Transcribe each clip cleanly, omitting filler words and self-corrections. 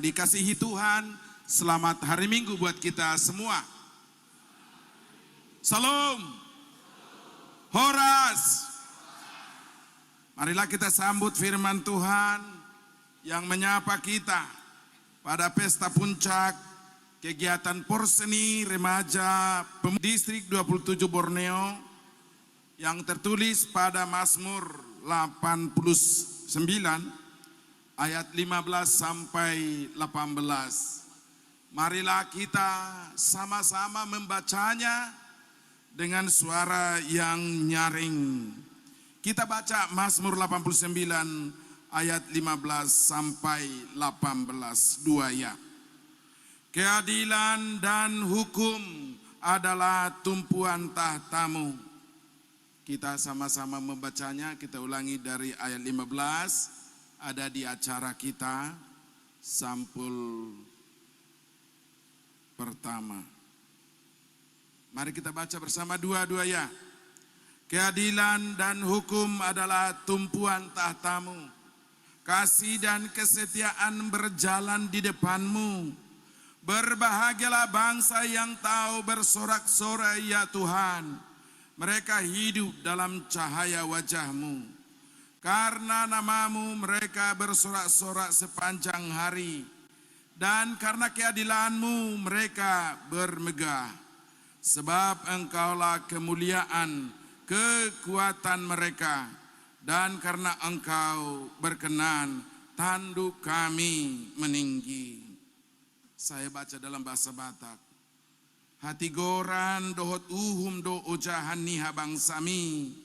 dikasihi Tuhan, selamat hari Minggu buat kita semua. Salam, Horas. Marilah kita sambut firman Tuhan yang menyapa kita pada pesta puncak kegiatan Porseni Remaja Distrik 27 Borneo yang tertulis pada Mazmur 89 ayat 15 sampai 18. Marilah kita sama-sama membacanya dengan suara yang nyaring. Kita baca Mazmur 89 ayat 15 sampai 18, 2 ya. Keadilan dan hukum adalah tumpuan tahtamu. Kita sama-sama membacanya, kita ulangi dari ayat 15. Ada di acara kita sampul pertama. Mari kita baca bersama dua-dua ya. Keadilan dan hukum adalah tumpuan tahtamu. Kasih dan kesetiaan berjalan di depanmu. Berbahagialah bangsa yang tahu bersorak-sorai ya Tuhan. Mereka hidup dalam cahaya wajah-Mu. Karena namamu mereka bersorak-sorak sepanjang hari. Dan karena keadilan-Mu mereka bermegah. Sebab Engkaulah kemuliaan, kekuatan mereka. Dan karena Engkau berkenan, tanduk kami meninggi. Saya baca dalam bahasa Batak. Hati goran dohot uhum do ojahan niha bangsami.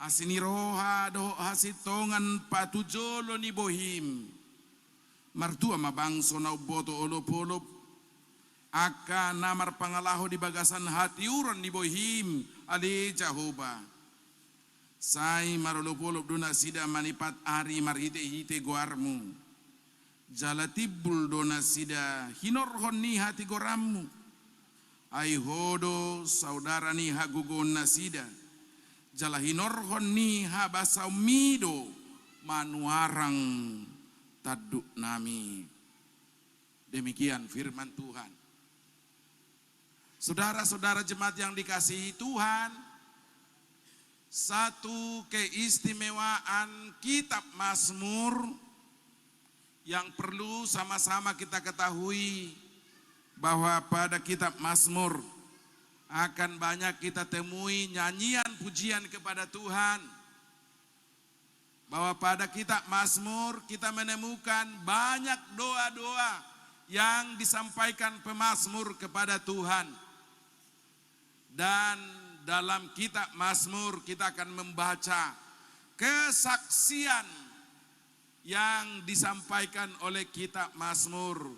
Asini roha do hasitongan patujolo ni bohim. Martua mabangso na boto olop-olop. Aka namar pangalaho di bagasan hati uron ni bohim. Ali Jehovah. Sai marolop-olop duna sida manipat ari marhite-hite guarmu. Jalatibul dona sida hinorhon ni hati gorammu. Aihodo saudara ni hagugon nasida. Jalahinorhon ni habasaumido manuarang taduk nami. Demikian firman Tuhan. Saudara-saudara jemaat yang dikasihi Tuhan, satu keistimewaan kitab Mazmur yang perlu sama-sama kita ketahui bahwa pada kitab Mazmur akan banyak kita temui nyanyian pujian kepada Tuhan. Bahwa pada kitab Mazmur kita menemukan banyak doa-doa yang disampaikan pemazmur kepada Tuhan. Dan dalam kitab Mazmur kita akan membaca kesaksian yang disampaikan oleh kitab Mazmur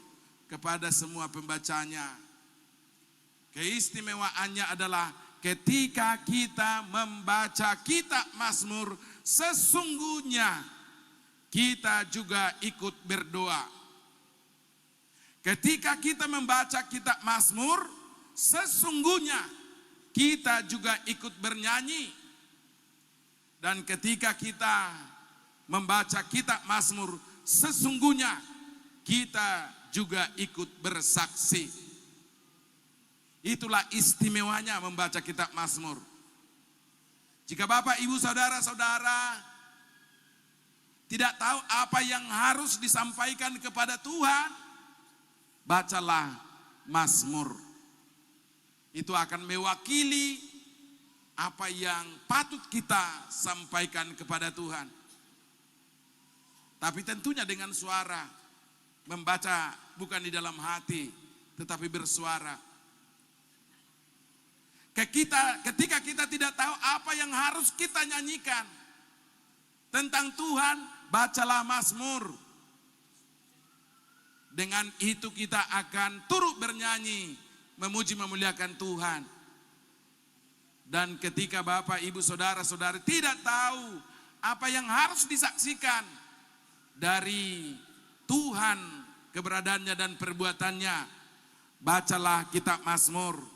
kepada semua pembacanya. Keistimewaannya adalah ketika kita membaca kitab Mazmur, sesungguhnya kita juga ikut berdoa. Ketika kita membaca kitab Mazmur, sesungguhnya kita juga ikut bernyanyi. Dan ketika kita membaca kitab Mazmur, sesungguhnya kita juga ikut bersaksi. Itulah istimewanya membaca kitab Mazmur. Jika Bapak, Ibu, Saudara-saudara tidak tahu apa yang harus disampaikan kepada Tuhan, bacalah Mazmur. Itu akan mewakili apa yang patut kita sampaikan kepada Tuhan. Tapi tentunya dengan suara, membaca bukan di dalam hati, tetapi bersuara. Ketika kita tidak tahu apa yang harus kita nyanyikan tentang Tuhan, bacalah Mazmur. Dengan itu kita akan turut bernyanyi, memuji memuliakan Tuhan. Dan ketika Bapak, Ibu, Saudara-saudari tidak tahu apa yang harus disaksikan dari Tuhan, keberadaannya dan perbuatannya, bacalah kitab Mazmur.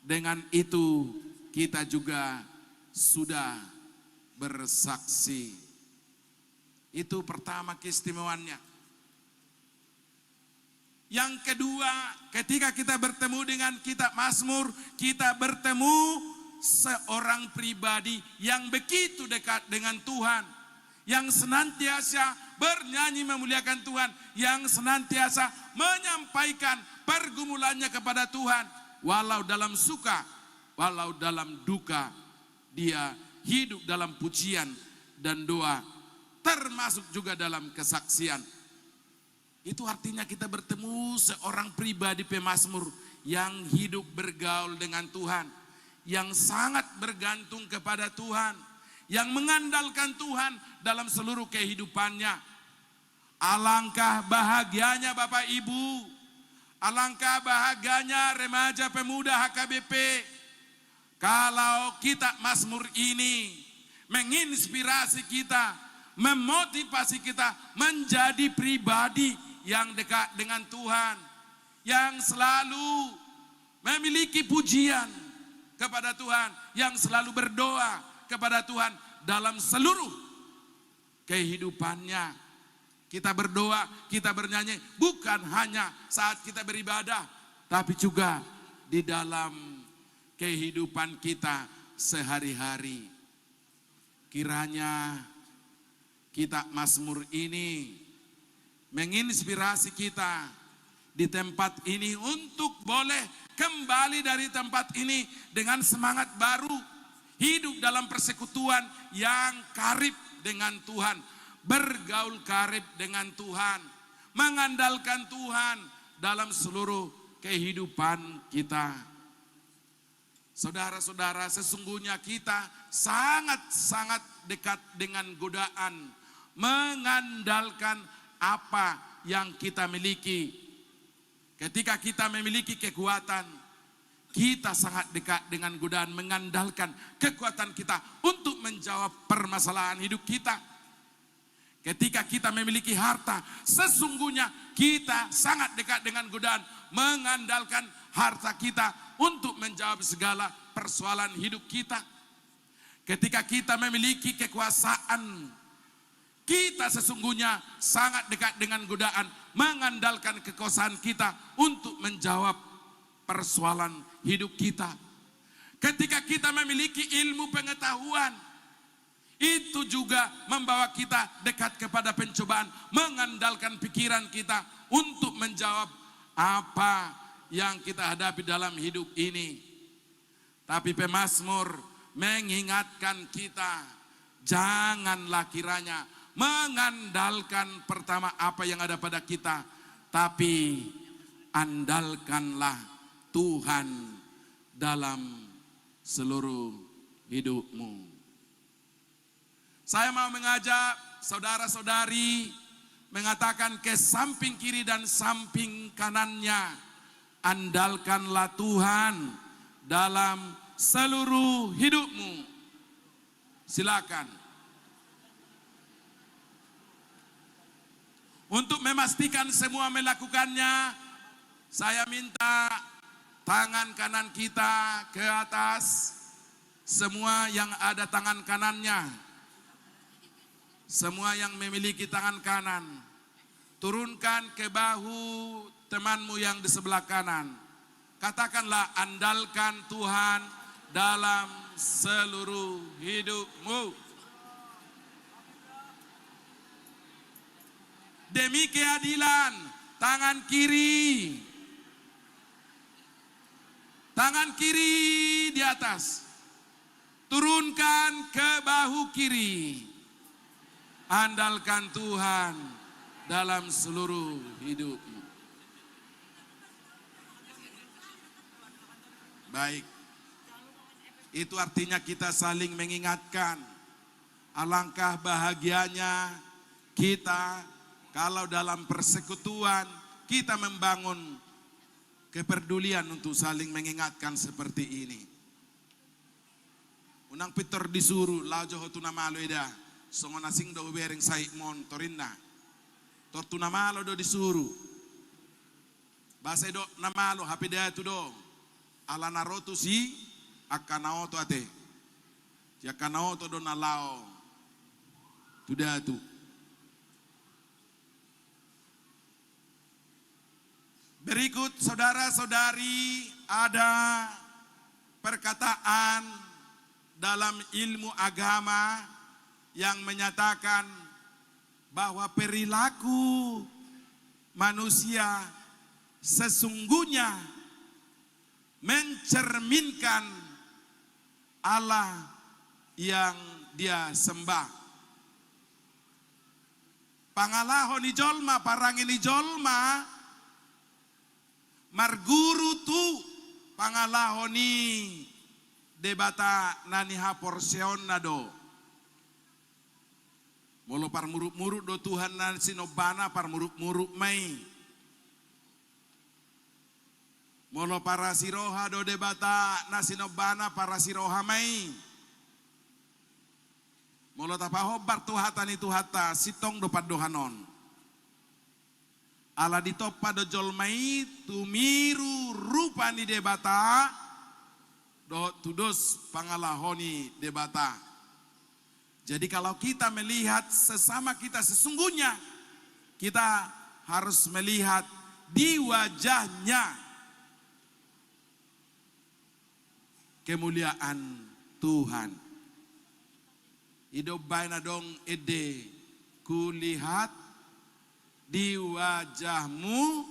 Dengan itu kita juga sudah bersaksi. Itu pertama keistimewaannya. Yang kedua, ketika kita bertemu dengan kitab Mazmur, kita bertemu seorang pribadi yang begitu dekat dengan Tuhan, yang senantiasa bernyanyi memuliakan Tuhan, yang senantiasa menyampaikan pergumulannya kepada Tuhan, walau dalam suka, walau dalam duka, dia hidup dalam pujian dan doa, termasuk juga dalam kesaksian. Itu artinya kita bertemu seorang pribadi pemazmur yang hidup bergaul dengan Tuhan, yang sangat bergantung kepada Tuhan, yang mengandalkan Tuhan dalam seluruh kehidupannya. Alangkah bahagianya Bapak Ibu, alangkah bahagianya remaja pemuda HKBP, kalau kitab Mazmur ini menginspirasi kita, memotivasi kita menjadi pribadi yang dekat dengan Tuhan, yang selalu memiliki pujian kepada Tuhan, yang selalu berdoa kepada Tuhan dalam seluruh kehidupannya. Kita berdoa, kita bernyanyi bukan hanya saat kita beribadah, tapi juga di dalam kehidupan kita sehari-hari. Kiranya kitab Mazmur ini menginspirasi kita di tempat ini untuk boleh kembali dari tempat ini dengan semangat baru, hidup dalam persekutuan yang karib dengan Tuhan, bergaul karib dengan Tuhan, mengandalkan Tuhan dalam seluruh kehidupan kita. Saudara-saudara, sesungguhnya kita sangat-sangat dekat dengan godaan, mengandalkan apa yang kita miliki. Ketika kita memiliki kekuatan, kita sangat dekat dengan godaan, mengandalkan kekuatan kita untuk menjawab permasalahan hidup kita. Ketika kita memiliki harta, sesungguhnya kita sangat dekat dengan godaan, mengandalkan harta kita untuk menjawab segala persoalan hidup kita. Ketika kita memiliki kekuasaan, kita sesungguhnya sangat dekat dengan godaan, mengandalkan kekuasaan kita untuk menjawab persoalan hidup kita. Ketika kita memiliki ilmu pengetahuan, itu juga membawa kita dekat kepada pencobaan, mengandalkan pikiran kita untuk menjawab apa yang kita hadapi dalam hidup ini. Tapi pemazmur mengingatkan kita, janganlah kiranya mengandalkan pertama apa yang ada pada kita, tapi andalkanlah Tuhan dalam seluruh hidupmu. Saya mau mengajak saudara-saudari mengatakan ke samping kiri dan samping kanannya, andalkanlah Tuhan dalam seluruh hidupmu. Silakan. Untuk memastikan semua melakukannya, saya minta tangan kanan kita ke atas. Semua yang ada tangan kanannya, semua yang memiliki tangan kanan, turunkan ke bahu temanmu yang di sebelah kanan. Katakanlah, andalkan Tuhan dalam seluruh hidupmu. Demi keadilan, tangan kiri. Tangan kiri di atas. Turunkan ke bahu kiri. Andalkan Tuhan dalam seluruh hidupmu. Baik. Itu artinya kita saling mengingatkan. Alangkah bahagianya kita kalau dalam persekutuan kita membangun kepedulian untuk saling mengingatkan seperti ini. Unang Peter disuruh lajo hotuna malo ida songona sing do bering sai mon torinna. Tortuna malo do disuruh. Base do namalo hapida tu do. Ala narotu si akanao to ate. Ya kanao to do nalao. Tuda tu. Berikut saudara-saudari, ada perkataan dalam ilmu agama yang menyatakan bahwa perilaku manusia sesungguhnya mencerminkan Allah yang dia sembah. Pangalahon ni jolma, parangin ni jolma, marguru tu pangalahon ni debata naniha porsion nado. Molo par muruk-muruk do Tuhan nan sinobana par muruk-muruk mai. Molo para siroha do debata na sinobana para siroha mai. Molo tapahobar tuhata ni tuhata sitong do padohanon. Ala ditoppa do jolmai tumiru rupa ni debata do tudos pangalahoni debata. Jadi kalau kita melihat sesama kita sesungguhnya, kita harus melihat di wajahnya kemuliaan Tuhan. Hidup baina dong ede, kulihat di wajahmu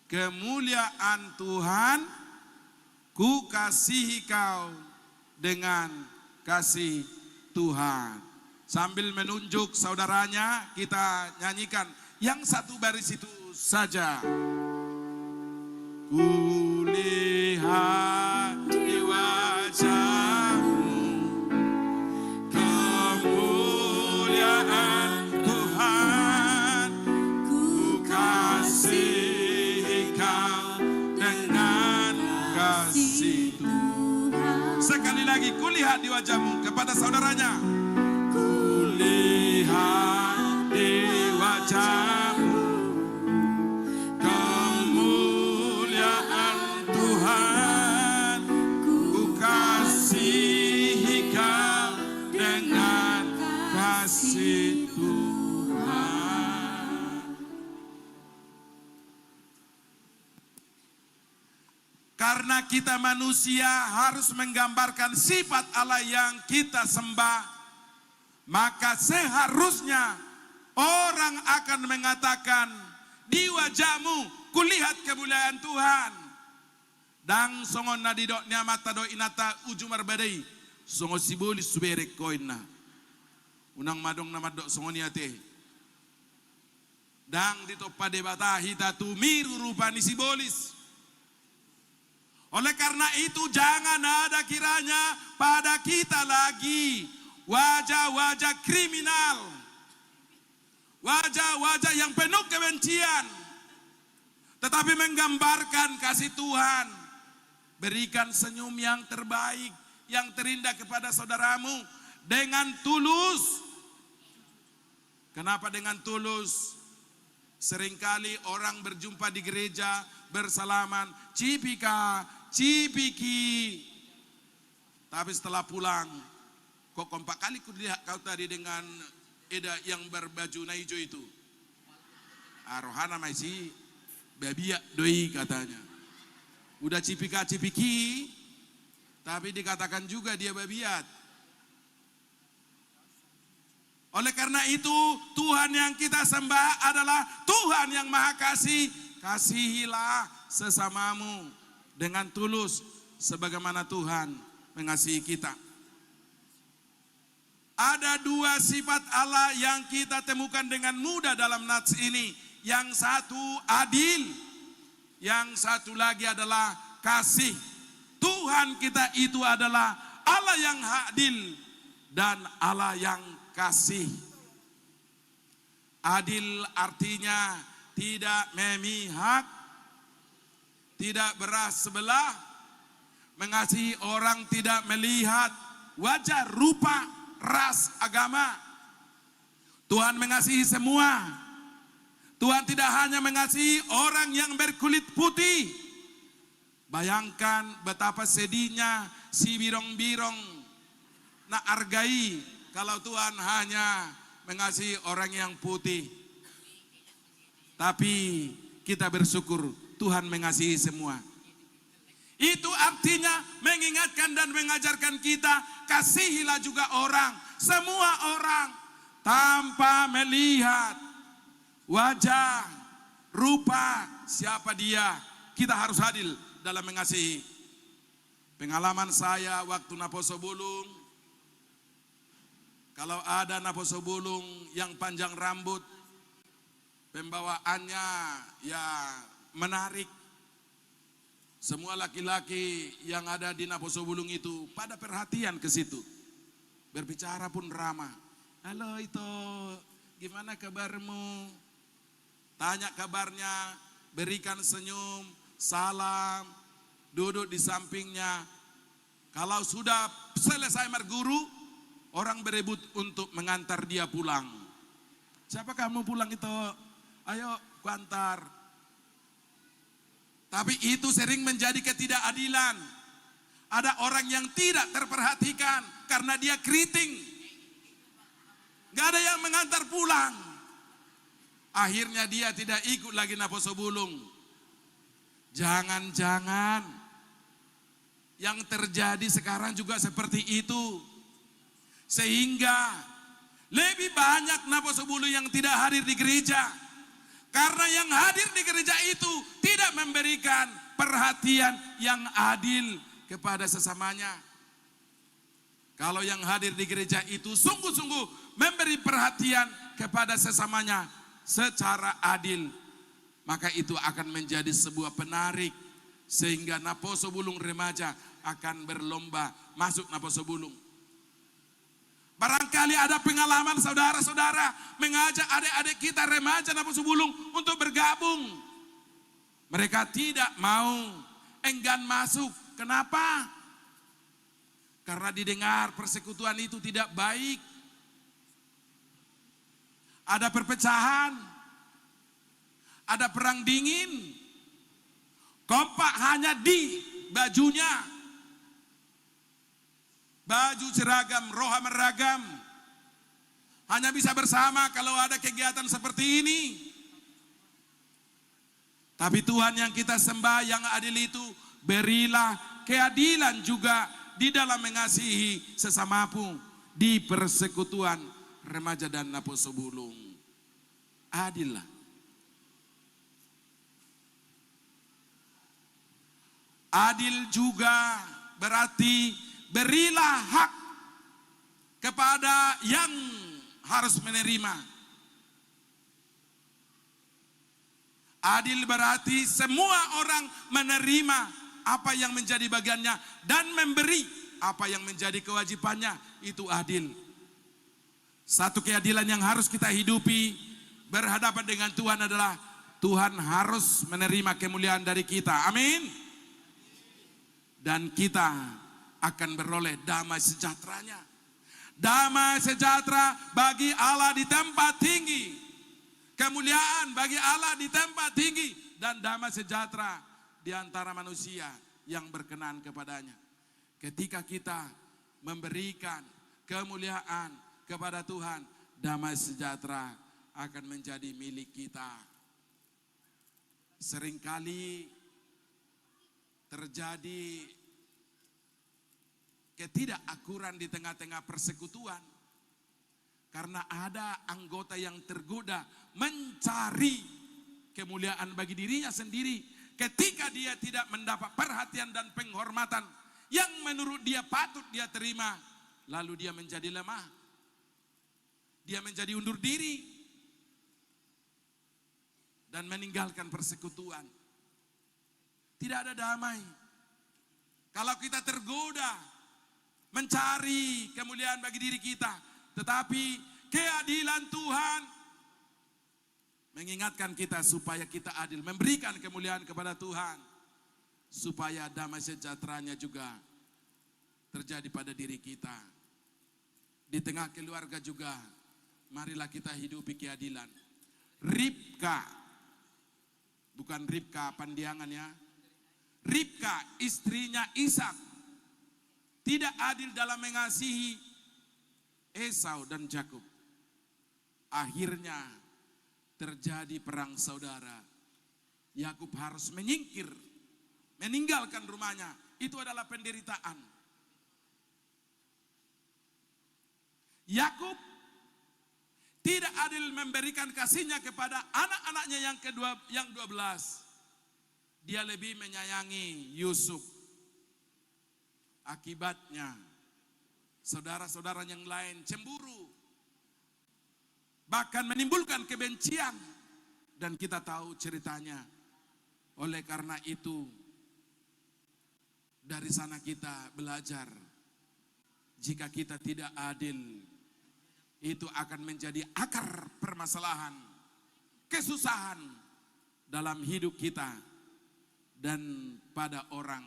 kemuliaan Tuhan, ku kasihi kau dengan kasih Tuhan. Sambil menunjuk saudaranya, kita nyanyikan yang satu baris itu saja. Kulihat di wajahmu kemuliaan Tuhan, ku kasihi kau dengan kasih Tuhan. Sekali lagi, kulihat di wajahmu kepada saudaranya. Kulihat di wajahmu kemuliaan Tuhan, ku kasihi kau dengan kasih Tuhan. Karena kita manusia harus menggambarkan sifat Allah yang kita sembah, maka seharusnya orang akan mengatakan, di wajahmu kulihat kemuliaan Tuhan. Dang songon na didok nyamata do inata ujumar badai, songo siboli suberek koina. Unang madong na madok songon niate. Dang ditoppa debata hita tumiru rupani sibolis. Oleh karena itu jangan ada kiranya pada kita lagi wajah-wajah kriminal, wajah-wajah yang penuh kebencian, tetapi menggambarkan kasih Tuhan. Berikan senyum yang terbaik, yang terindah kepada saudaramu dengan tulus. Kenapa dengan tulus? Seringkali orang berjumpa di gereja bersalaman, cipika, cipiki. Tapi setelah pulang, kok kompak kali ku lihat kau tadi dengan Eda yang berbaju hijau itu. Arohana maisi, babiak doi katanya. Udah cipika cipiki, tapi dikatakan juga dia babiat. Oleh karena itu Tuhan yang kita sembah adalah Tuhan yang Maha Kasih. Kasihilah sesamamu dengan tulus sebagaimana Tuhan mengasihi kita. Ada dua sifat Allah yang kita temukan dengan mudah dalam nats ini. Yang satu adil, yang satu lagi adalah kasih. Tuhan kita itu adalah Allah yang adil dan Allah yang kasih. Adil artinya tidak memihak, tidak beras sebelah, mengasihi orang tidak melihat wajah, rupa, ras, agama. Tuhan mengasihi semua. Tuhan tidak hanya mengasihi orang yang berkulit putih. Bayangkan betapa sedihnya si birong-birong nak argai kalau Tuhan hanya mengasihi orang yang putih. Tapi kita bersyukur Tuhan mengasihi semua. Itu artinya mengingatkan dan mengajarkan kita, kasihilah juga orang, semua orang, tanpa melihat wajah, rupa, siapa dia. Kita harus adil dalam mengasihi. Pengalaman saya waktu Naposo Bulung, kalau ada Naposo Bulung yang panjang rambut, pembawaannya ya menarik. Semua laki-laki yang ada di Naposo Bulung itu pada perhatian ke situ. Berbicara pun ramah. Halo itu, gimana kabarmu? Tanya kabarnya, berikan senyum, salam, duduk di sampingnya. Kalau sudah selesai berguru, orang berebut untuk mengantar dia pulang. Siapa kamu pulang itu? Ayo, kuantar. Tapi itu sering menjadi ketidakadilan. Ada orang yang tidak terperhatikan karena dia keriting. Gak ada yang mengantar pulang. Akhirnya dia tidak ikut lagi Naposo Bulung. Jangan-jangan yang terjadi sekarang juga seperti itu. Sehingga lebih banyak Naposo Bulung yang tidak hadir di gereja. Karena yang hadir di gereja itu tidak memberikan perhatian yang adil kepada sesamanya. Kalau yang hadir di gereja itu sungguh-sungguh memberi perhatian kepada sesamanya secara adil, maka itu akan menjadi sebuah penarik sehingga Naposo Bulung remaja akan berlomba masuk Naposo Bulung. Barangkali ada pengalaman saudara-saudara mengajak adik-adik kita remaja Naposo Bulung untuk bergabung. Mereka tidak mau, enggan masuk. Kenapa? Karena didengar persekutuan itu tidak baik. Ada perpecahan, ada perang dingin. Kompak hanya di bajunya. Baju seragam, roha meragam. Hanya bisa bersama kalau ada kegiatan seperti ini. Tapi Tuhan yang kita sembah yang adil itu, berilah keadilan juga di dalam mengasihi sesamamu di persekutuan remaja dan Naposo Bulung. Adillah. Adil juga berarti berilah hak kepada yang harus menerima. Adil berarti semua orang menerima apa yang menjadi bagiannya dan memberi apa yang menjadi kewajibannya. Itu adil. Satu keadilan yang harus kita hidupi berhadapan dengan Tuhan adalah Tuhan harus menerima kemuliaan dari kita. Amin. Dan kita akan beroleh damai sejahteranya. Damai sejahtera bagi Allah di tempat tinggi. Kemuliaan bagi Allah di tempat tinggi. Dan damai sejahtera di antara manusia yang berkenan kepadanya. Ketika kita memberikan kemuliaan kepada Tuhan, damai sejahtera akan menjadi milik kita. Seringkali terjadi ketidakakuran di tengah-tengah persekutuan karena ada anggota yang tergoda mencari kemuliaan bagi dirinya sendiri ketika dia tidak mendapat perhatian dan penghormatan yang menurut dia patut dia terima, lalu dia menjadi lemah, dia menjadi undur diri dan meninggalkan persekutuan. Tidak ada damai kalau kita tergoda mencari kemuliaan bagi diri kita. Tetapi keadilan Tuhan mengingatkan kita supaya kita adil. Memberikan kemuliaan kepada Tuhan. Supaya damai sejahteranya juga terjadi pada diri kita. Di tengah keluarga juga, marilah kita hidupi keadilan. Ribka, bukan Ribka pandiangan ya. Ribka istrinya Ishak tidak adil dalam mengasihi Esau dan Yakub. Akhirnya terjadi perang saudara. Yakub harus menyingkir, meninggalkan rumahnya. Itu adalah penderitaan. Yakub tidak adil memberikan kasihnya kepada anak-anaknya yang 12. Dia lebih menyayangi Yusuf. Akibatnya saudara-saudara yang lain cemburu, bahkan menimbulkan kebencian. Dan kita tahu ceritanya. Oleh karena itu, dari sana kita belajar, jika kita tidak adil, itu akan menjadi akar permasalahan, kesusahan dalam hidup kita dan pada orang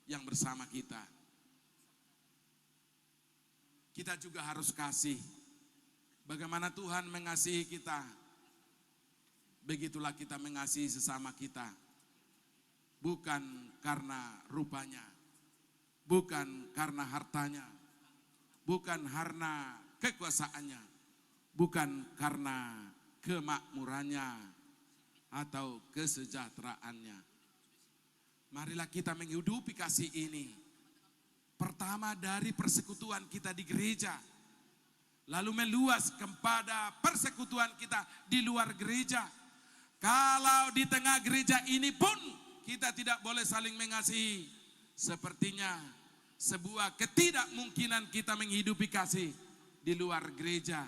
yang bersama kita. Kita juga harus kasih. Bagaimana Tuhan mengasihi kita, begitulah kita mengasihi sesama kita. Bukan karena rupanya, bukan karena hartanya, bukan karena kekuasaannya, bukan karena kemakmurannya atau kesejahteraannya. Marilah kita menghidupi kasih ini. Pertama dari persekutuan kita di gereja, lalu meluas kepada persekutuan kita di luar gereja. Kalau di tengah gereja ini pun kita tidak boleh saling mengasihi, sepertinya sebuah ketidakmungkinan kita menghidupi kasih di luar gereja.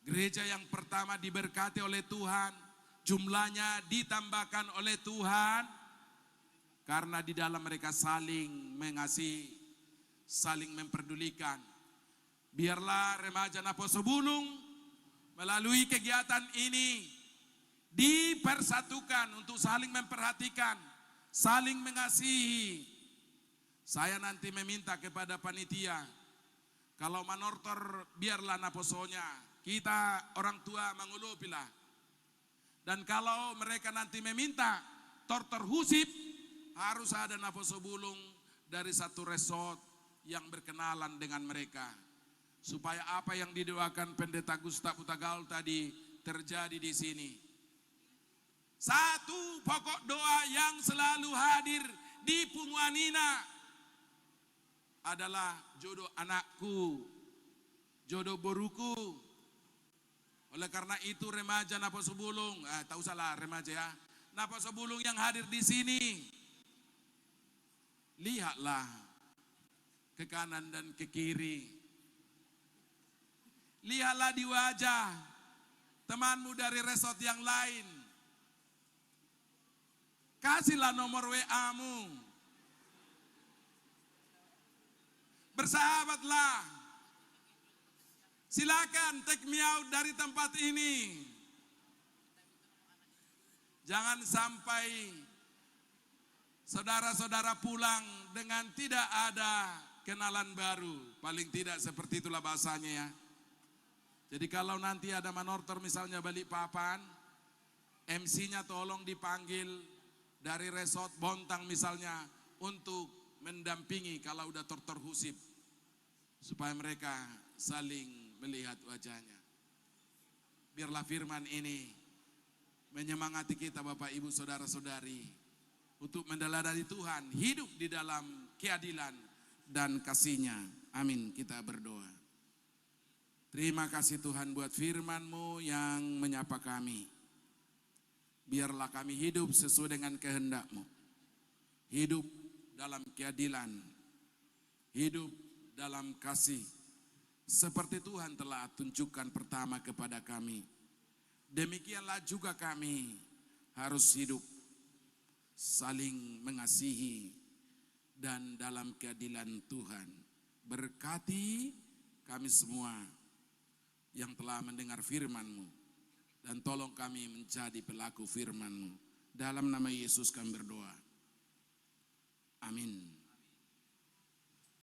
Gereja yang pertama diberkati oleh Tuhan, jumlahnya ditambahkan oleh Tuhan, karena di dalam mereka saling mengasihi, saling memperdulikan. Biarlah remaja Naposo Bulung melalui kegiatan ini dipersatukan untuk saling memperhatikan, saling mengasihi. Saya nanti meminta kepada panitia, kalau manortor biarlah naposonya, kita orang tua mengulupilah. Dan kalau mereka nanti meminta tortor husip, harus ada Naposo Bulung dari satu resort yang berkenalan dengan mereka. Supaya apa yang didoakan Pendeta Gustaf Utagaul tadi terjadi di sini. Satu pokok doa yang selalu hadir di Pumuanina adalah jodoh anakku, jodoh boruku. Oleh karena itu remaja Naposo Bulung, tahu salah remaja ya, Naposo Bulung yang hadir di sini, lihatlah ke kanan dan ke kiri. Lihatlah di wajah temanmu dari resort yang lain. Kasihlah nomor WA-mu. Bersahabatlah. Silakan take me out dari tempat ini. Jangan sampai saudara-saudara pulang dengan tidak ada kenalan baru. Paling tidak seperti itulah bahasanya ya. Jadi kalau nanti ada manortor misalnya Balikpapan, MC-nya tolong dipanggil dari resort Bontang misalnya untuk mendampingi kalau udah tortor husip, supaya mereka saling melihat wajahnya. Biarlah firman ini menyemangati kita Bapak Ibu Saudara-saudari untuk mendeladani Tuhan, hidup di dalam keadilan dan kasih-Nya. Amin, kita berdoa. Terima kasih Tuhan buat firman-Mu yang menyapa kami. Biarlah kami hidup sesuai dengan kehendak-Mu. Hidup dalam keadilan. Hidup dalam kasih. Seperti Tuhan telah tunjukkan pertama kepada kami. Demikianlah juga kami harus hidup saling mengasihi dan dalam keadilan Tuhan. Berkati kami semua yang telah mendengar firman-Mu. Dan tolong kami menjadi pelaku firman-Mu. Dalam nama Yesus kami berdoa. Amin.